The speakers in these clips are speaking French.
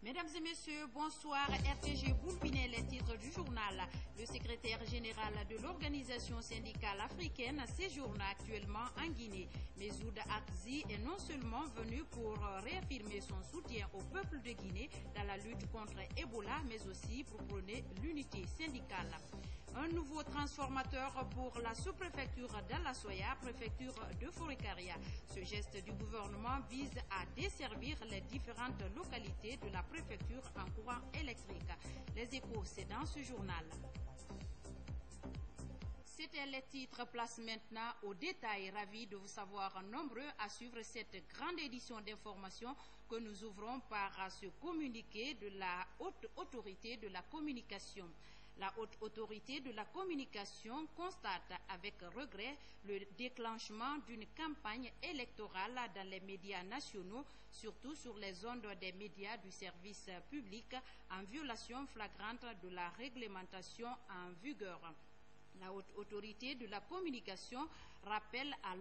Mesdames et messieurs, bonsoir. RTG Boulpinet, les titres du journal. Le secrétaire général de l'organisation syndicale africaine séjourne actuellement en Guinée. Mezoud Akzi est non seulement venu pour réaffirmer son soutien au peuple de Guinée dans la lutte contre Ebola, mais aussi pour prôner l'unité syndicale. Un nouveau transformateur pour la sous-préfecture d'Alasoya, préfecture de Forikaria. Ce geste du gouvernement vise à desservir les différentes localités de la préfecture en courant électrique. Les échos, c'est dans ce journal. C'était les titres, place maintenant au détail. Ravi de vous savoir nombreux à suivre cette grande édition d'information que nous ouvrons par ce communiqué de la haute autorité de la communication. La haute autorité de la communication constate avec regret le déclenchement d'une campagne électorale dans les médias nationaux, surtout sur les ondes des médias du service public, en violation flagrante de la réglementation en vigueur. La haute autorité de la communication rappelle à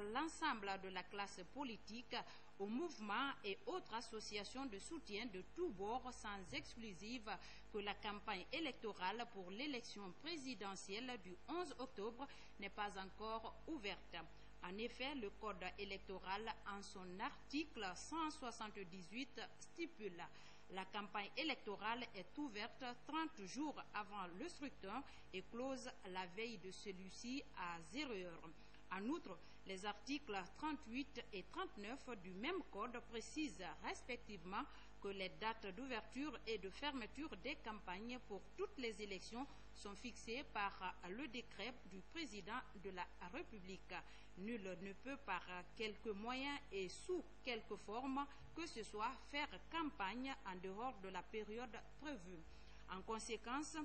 l'ensemble de la classe politique, aux mouvements et autres associations de soutien de tous bords sans exclusive que la campagne électorale pour l'élection présidentielle du 11 octobre n'est pas encore ouverte. En effet, le code électoral, en son article 178, stipule la campagne électorale est ouverte 30 jours avant le scrutin et close la veille de celui-ci à 0 heure. En outre, les articles 38 et 39 du même code précisent respectivement que les dates d'ouverture et de fermeture des campagnes pour toutes les élections sont fixées par le décret du président de la République. Nul ne peut par quelque moyen et sous quelque forme que ce soit faire campagne en dehors de la période prévue. En conséquence,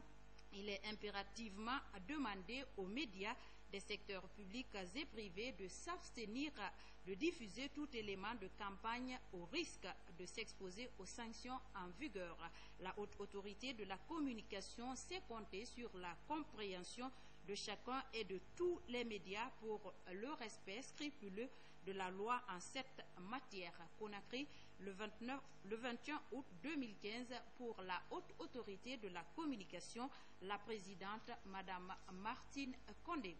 il est impérativement demandé aux médias des secteurs publics et privés de s'abstenir de diffuser tout élément de campagne au risque de s'exposer aux sanctions en vigueur. La haute autorité de la communication sait compter sur la compréhension de chacun et de tous les médias pour le respect scrupuleux de la loi en cette matière. Conakry, le 21 août 2015, pour la haute autorité de la communication, la présidente Madame Martine Condé.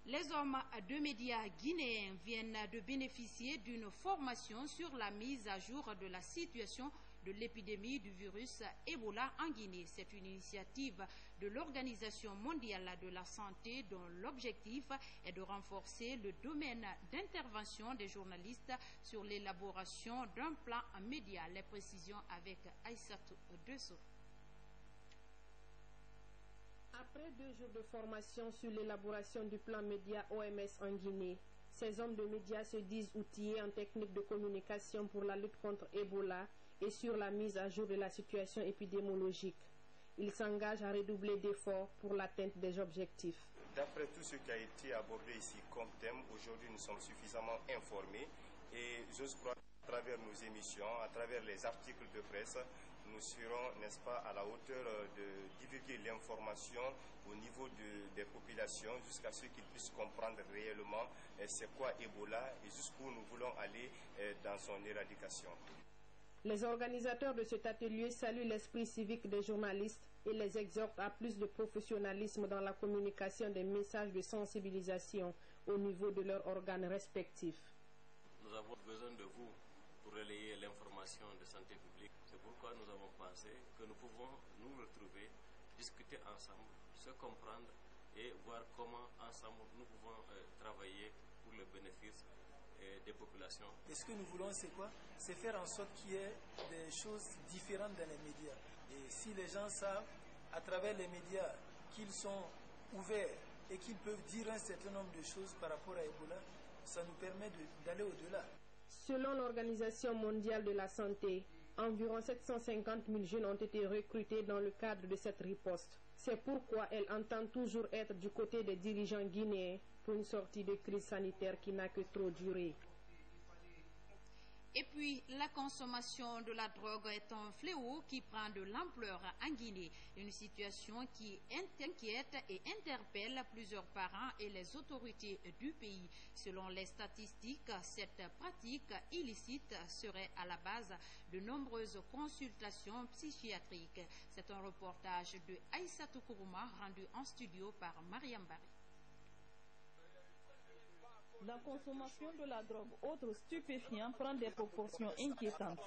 Les hommes de médias guinéens viennent de bénéficier d'une formation sur la mise à jour de la situation de l'épidémie du virus Ebola en Guinée. C'est une initiative de l'Organisation mondiale de la santé dont l'objectif est de renforcer le domaine d'intervention des journalistes sur l'élaboration d'un plan média. Les précisions avec Aïssatou Dessou. Après 2 jours de formation sur l'élaboration du plan média OMS en Guinée, ces hommes de médias se disent outillés en technique de communication pour la lutte contre Ebola et sur la mise à jour de la situation épidémiologique. Ils s'engagent à redoubler d'efforts pour l'atteinte des objectifs. D'après tout ce qui a été abordé ici comme thème, aujourd'hui nous sommes suffisamment informés et j'ose croire à travers nos émissions, à travers les articles de presse, nous serons, n'est-ce pas, à la hauteur de divulguer l'information au niveau des populations jusqu'à ce qu'ils puissent comprendre réellement c'est quoi Ebola et jusqu'où nous voulons aller dans son éradication. Les organisateurs de cet atelier saluent l'esprit civique des journalistes et les exhortent à plus de professionnalisme dans la communication des messages de sensibilisation au niveau de leurs organes respectifs. Nous avons besoin de vous pour relayer l'information de santé publique. C'est pourquoi nous avons pensé que nous pouvons nous retrouver, discuter ensemble, se comprendre et voir comment ensemble nous pouvons travailler pour le bénéfice des populations. Et ce que nous voulons, c'est quoi? C'est faire en sorte qu'il y ait des choses différentes dans les médias. Et si les gens savent, à travers les médias, qu'ils sont ouverts et qu'ils peuvent dire un certain nombre de choses par rapport à Ebola, ça nous permet d'aller au-delà. Selon l'Organisation mondiale de la santé, environ 750 000 jeunes ont été recrutés dans le cadre de cette riposte. C'est pourquoi elle entend toujours être du côté des dirigeants guinéens pour une sortie de crise sanitaire qui n'a que trop duré. Et puis, la consommation de la drogue est un fléau qui prend de l'ampleur en Guinée. Une situation qui inquiète et interpelle plusieurs parents et les autorités du pays. Selon les statistiques, cette pratique illicite serait à la base de nombreuses consultations psychiatriques. C'est un reportage de Aïssatou Kourouma rendu en studio par Mariam Bari. La consommation de la drogue autre stupéfiant prend des proportions inquiétantes.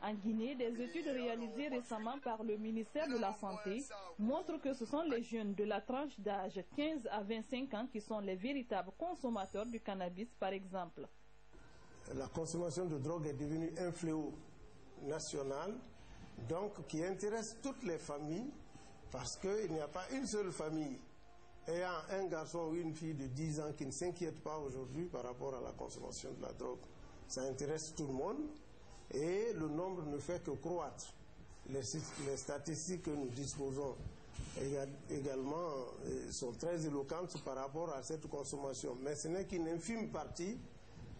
En Guinée, des études réalisées récemment par le ministère de la Santé montrent que ce sont les jeunes de la tranche d'âge 15 à 25 ans qui sont les véritables consommateurs du cannabis, par exemple. La consommation de drogue est devenue un fléau national, donc qui intéresse toutes les familles, parce qu'il n'y a pas une seule famille ayant un garçon ou une fille de 10 ans qui ne s'inquiète pas aujourd'hui par rapport à la consommation de la drogue. Ça intéresse tout le monde et le nombre ne fait que croître. Les statistiques que nous disposons également sont très éloquentes par rapport à cette consommation. Mais ce n'est qu'une infime partie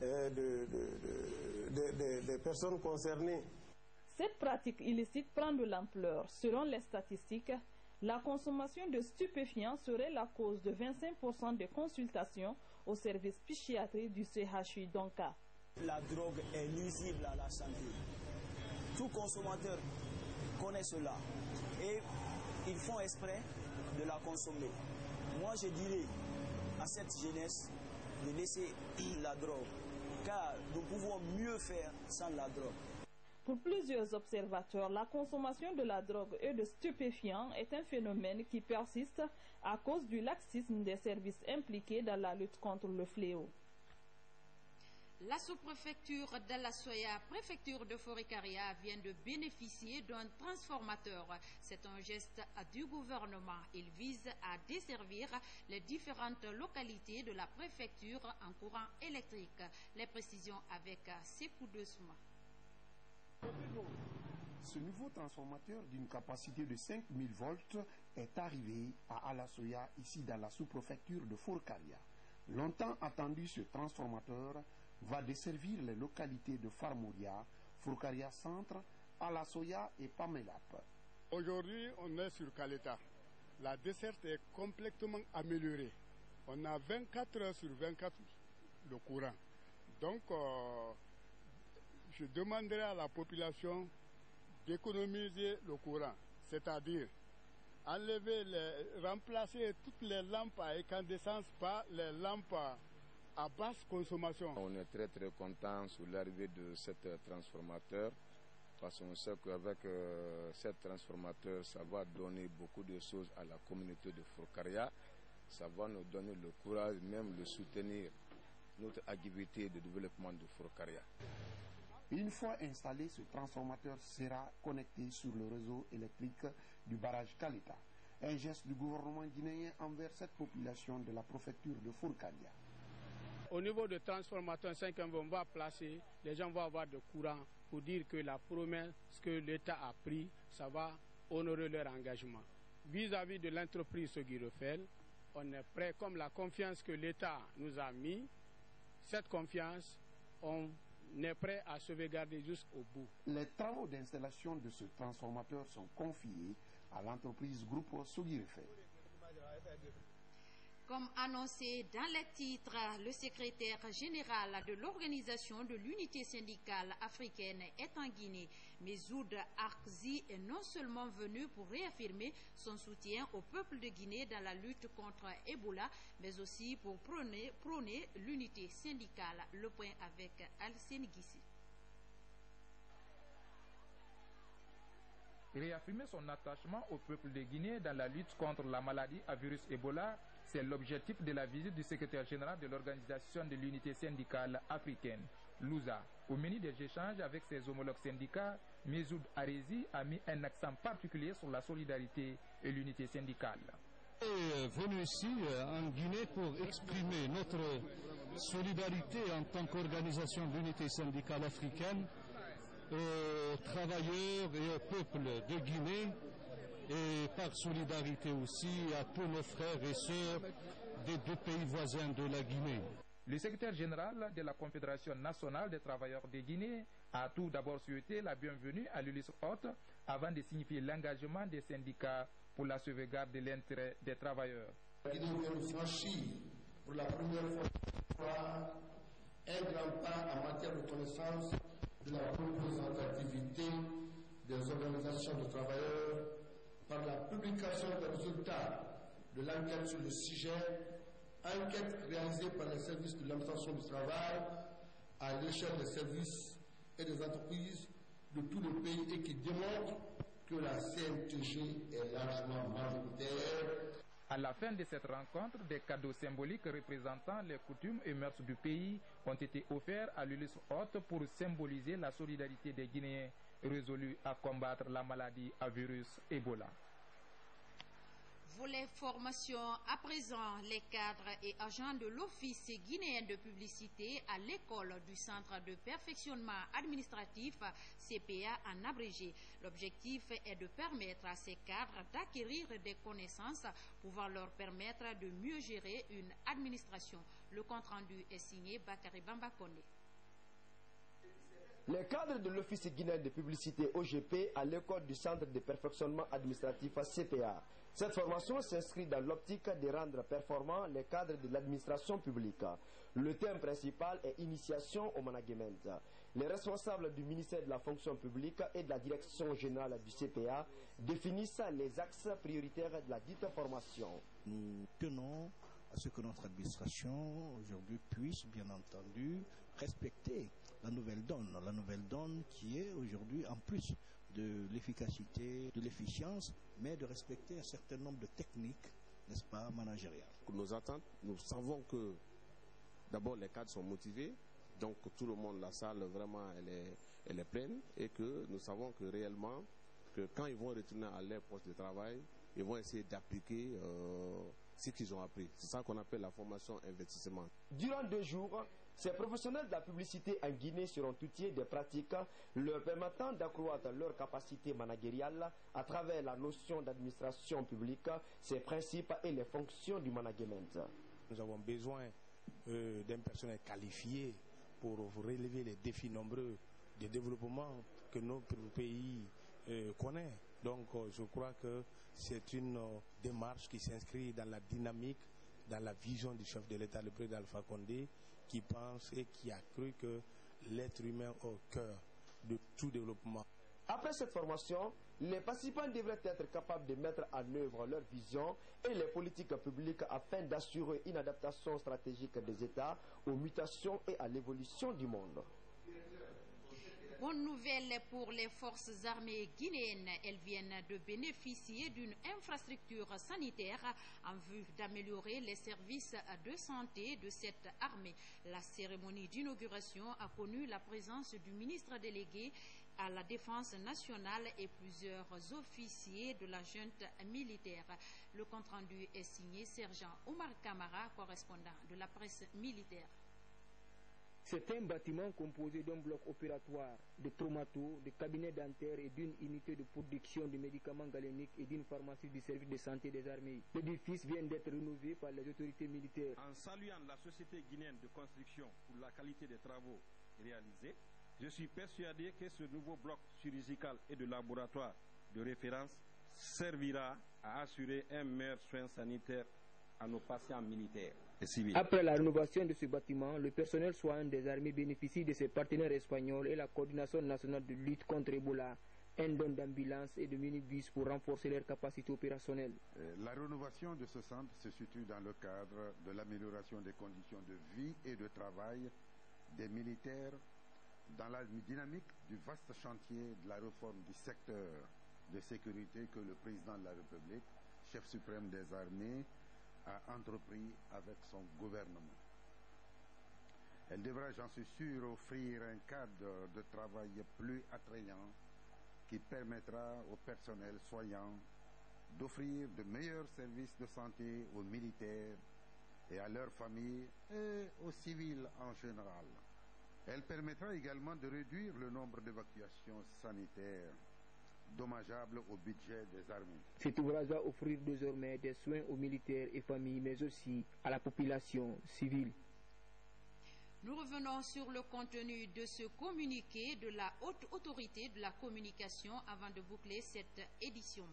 des personnes concernées. Cette pratique illicite prend de l'ampleur. Selon les statistiques, la consommation de stupéfiants serait la cause de 25% des consultations au service psychiatrique du CHU Donka. La drogue est nuisible à la santé. Tout consommateur connaît cela et ils font exprès de la consommer. Moi, je dirais à cette jeunesse de laisser la drogue, car nous pouvons mieux faire sans la drogue. Pour plusieurs observateurs, la consommation de la drogue et de stupéfiants est un phénomène qui persiste à cause du laxisme des services impliqués dans la lutte contre le fléau. La sous-préfecture d'Alasoya, préfecture de Forêt-Caria, vient de bénéficier d'un transformateur. C'est un geste du gouvernement. Il vise à desservir les différentes localités de la préfecture en courant électrique. Les précisions avec Sekou Dessouma. Ce nouveau transformateur d'une capacité de 5000 volts est arrivé à Alasoya, ici dans la sous-préfecture de Forêt-Caria. Longtemps attendu, ce transformateur va desservir les localités de Farmouria, Forêt-Caria Centre, Alasoya et Pamelap. Aujourd'hui, on est sur Kaleta. La desserte est complètement améliorée. On a 24 heures sur 24 le courant. Donc, je demanderai à la population d'économiser le courant, c'est-à-dire remplacer toutes les lampes à incandescence par les lampes à basse consommation. On est très très content sur l'arrivée de cet transformateur parce qu'on sait qu'avec cet transformateur, ça va donner beaucoup de choses à la communauté de Forêt-Caria. Ça va nous donner le courage, même de soutenir notre activité de développement de Forêt-Caria. Une fois installé, ce transformateur sera connecté sur le réseau électrique du barrage Kaleta. Un geste du gouvernement guinéen envers cette population de la préfecture de Forêt-Caria. Au niveau de transformateur 5 on va placer, les gens vont avoir de courant pour dire que la promesse que l'État a prise, ça va honorer leur engagement. Vis-à-vis de l'entreprise Seguirefel, on est prêt, comme la confiance que l'État nous a mis, cette confiance, on est prêt à sauvegarder jusqu'au bout. Les travaux d'installation de ce transformateur sont confiés à l'entreprise Groupe Seguirefel. Comme annoncé dans les titres, le secrétaire général de l'Organisation de l'Unité syndicale africaine est en Guinée. Mezoud Arzi est non seulement venu pour réaffirmer son soutien au peuple de Guinée dans la lutte contre Ebola, mais aussi pour prôner l'unité syndicale. Le point avec Al-Seni Gissi. Réaffirmer son attachement au peuple de Guinée dans la lutte contre la maladie à virus Ebola, c'est l'objectif de la visite du secrétaire général de l'Organisation de l'Unité syndicale africaine, l'USA. Au menu des échanges avec ses homologues syndicats, Mezoud Arezi a mis un accent particulier sur la solidarité et l'unité syndicale. On est venu ici en Guinée pour exprimer notre solidarité en tant qu'organisation de l'unité syndicale africaine aux travailleurs et au peuple de Guinée, et par solidarité aussi à tous nos frères et sœurs des deux pays voisins de la Guinée. Le secrétaire général de la Confédération nationale des travailleurs de Guinée a tout d'abord souhaité la bienvenue à l'ULIS Haute avant de signifier l'engagement des syndicats pour la sauvegarde de l'intérêt des travailleurs. La Guinée vient de franchir pour la première fois un grand pas en matière de connaissance de la représentativité des organisations de travailleurs par la publication des résultats de l'enquête sur le sujet, enquête réalisée par les services de l'administration du travail à l'échelle des services et des entreprises de tout le pays et qui démontre que la CNTG est largement majoritaire. À la fin de cette rencontre, des cadeaux symboliques représentant les coutumes et mœurs du pays ont été offerts à l'ULIS Haute pour symboliser la solidarité des Guinéens résolus à combattre la maladie à virus Ebola. Volet formation à présent, les cadres et agents de l'Office guinéen de publicité à l'école du Centre de perfectionnement administratif CPA en abrégé. L'objectif est de permettre à ces cadres d'acquérir des connaissances pouvant leur permettre de mieux gérer une administration. Le compte-rendu est signé Bakary Bambakone. Les cadres de l'Office guinéen de publicité OGP à l'école du Centre de perfectionnement administratif CPA. Cette formation s'inscrit dans l'optique de rendre performants les cadres de l'administration publique. Le thème principal est initiation au management. Les responsables du ministère de la fonction publique et de la direction générale du CPA définissent les axes prioritaires de la dite formation. Nous tenons à ce que notre administration aujourd'hui puisse bien entendu respecter la nouvelle donne qui est aujourd'hui en plus de l'efficacité, de l'efficience, mais de respecter un certain nombre de techniques, n'est-ce pas, managériales. Nos attentes, nous savons que d'abord les cadres sont motivés, donc tout le monde, la salle vraiment elle est pleine et que nous savons que réellement, que quand ils vont retourner à leur poste de travail, ils vont essayer d'appliquer ce qu'ils ont appris. C'est ça qu'on appelle la formation investissement. Durant 2 jours, ces professionnels de la publicité en Guinée seront outillés des pratiques leur permettant d'accroître leur capacité managériale à travers la notion d'administration publique, ses principes et les fonctions du management. Nous avons besoin d'un personnel qualifié pour relever les défis nombreux de développement que notre pays connaît. Donc je crois que c'est une démarche qui s'inscrit dans la dynamique, dans la vision du chef de l'État, le président Alpha Condé, qui pense et qui a cru que l'être humain est au cœur de tout développement. Après cette formation, les participants devraient être capables de mettre en œuvre leur vision et les politiques publiques afin d'assurer une adaptation stratégique des États aux mutations et à l'évolution du monde. Bonne nouvelle pour les forces armées guinéennes. Elles viennent de bénéficier d'une infrastructure sanitaire en vue d'améliorer les services de santé de cette armée. La cérémonie d'inauguration a connu la présence du ministre délégué à la Défense nationale et plusieurs officiers de la junte militaire. Le compte-rendu est signé Sergent Omar Kamara, correspondant de la presse militaire. C'est un bâtiment composé d'un bloc opératoire, de traumato, de cabinets dentaires et d'une unité de production de médicaments galéniques et d'une pharmacie du service de santé des armées. L'édifice vient d'être rénové par les autorités militaires. En saluant la Société guinéenne de construction pour la qualité des travaux réalisés, je suis persuadé que ce nouveau bloc chirurgical et de laboratoire de référence servira à assurer un meilleur soin sanitaire à nos patients militaires et civils. Après la rénovation de ce bâtiment, le personnel soignant des armées bénéficie de ses partenaires espagnols et la coordination nationale de lutte contre Ebola, un don d'ambulances et de minibus pour renforcer leurs capacités opérationnelles. La rénovation de ce centre se situe dans le cadre de l'amélioration des conditions de vie et de travail des militaires dans la dynamique du vaste chantier de la réforme du secteur de sécurité que le président de la République, chef suprême des armées, a entrepris avec son gouvernement. Elle devra, j'en suis sûr, offrir un cadre de travail plus attrayant qui permettra au personnel soignant d'offrir de meilleurs services de santé aux militaires et à leurs familles et aux civils en général. Elle permettra également de réduire le nombre d'évacuations sanitaires dommageables au budget des armées. Cet ouvrage va offrir désormais des soins aux militaires et familles, mais aussi à la population civile. Nous revenons sur le contenu de ce communiqué de la Haute Autorité de la Communication avant de boucler cette édition.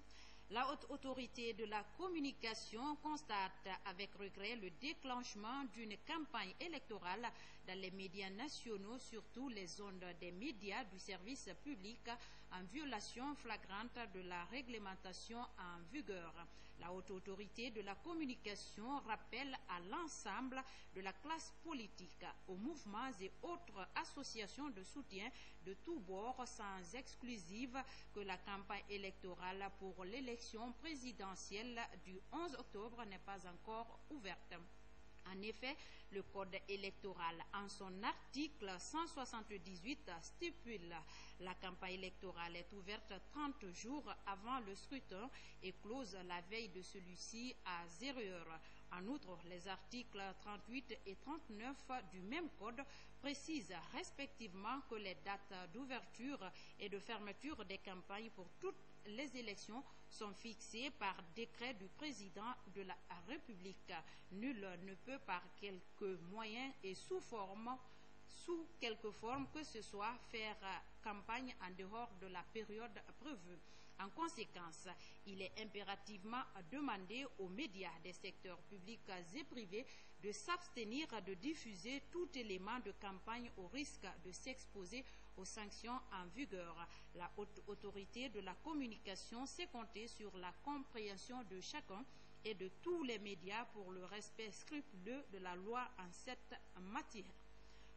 La Haute Autorité de la Communication constate avec regret le déclenchement d'une campagne électorale dans les médias nationaux, surtout les zones des médias du service public, en violation flagrante de la réglementation en vigueur. La Haute Autorité de la Communication rappelle à l'ensemble de la classe politique, aux mouvements et autres associations de soutien de tous bords, sans exclusive, que la campagne électorale pour l'élection présidentielle du 11 octobre n'est pas encore ouverte. En effet, le Code électoral, en son article 178, stipule la campagne électorale est ouverte 30 jours avant le scrutin et close la veille de celui-ci à 0 heure. En outre, les articles 38 et 39 du même Code précisent respectivement que les dates d'ouverture et de fermeture des campagnes pour toutes les élections sont fixées par décret du président de la République. Nul ne peut par quelque moyen et sous quelque forme que ce soit faire campagne en dehors de la période prévue. En conséquence, il est impérativement demandé aux médias des secteurs publics et privés de s'abstenir de diffuser tout élément de campagne au risque de s'exposer aux sanctions en vigueur. La Haute Autorité de la Communication sait compter sur la compréhension de chacun et de tous les médias pour le respect scrupuleux de la loi en cette matière.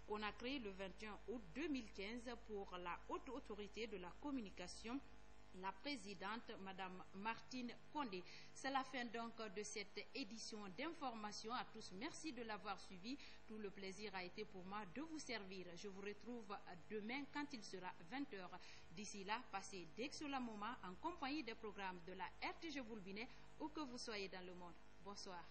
Conakry, le 21 août 2015, pour la Haute Autorité de la Communication, la présidente, Madame Martine Condé. C'est la fin donc de cette édition d'information. À tous, merci de l'avoir suivi. Tout le plaisir a été pour moi de vous servir. Je vous retrouve demain quand il sera 20h. D'ici là, passez d'excellents moments en compagnie des programmes de la RTG Boulbinet, où que vous soyez dans le monde. Bonsoir.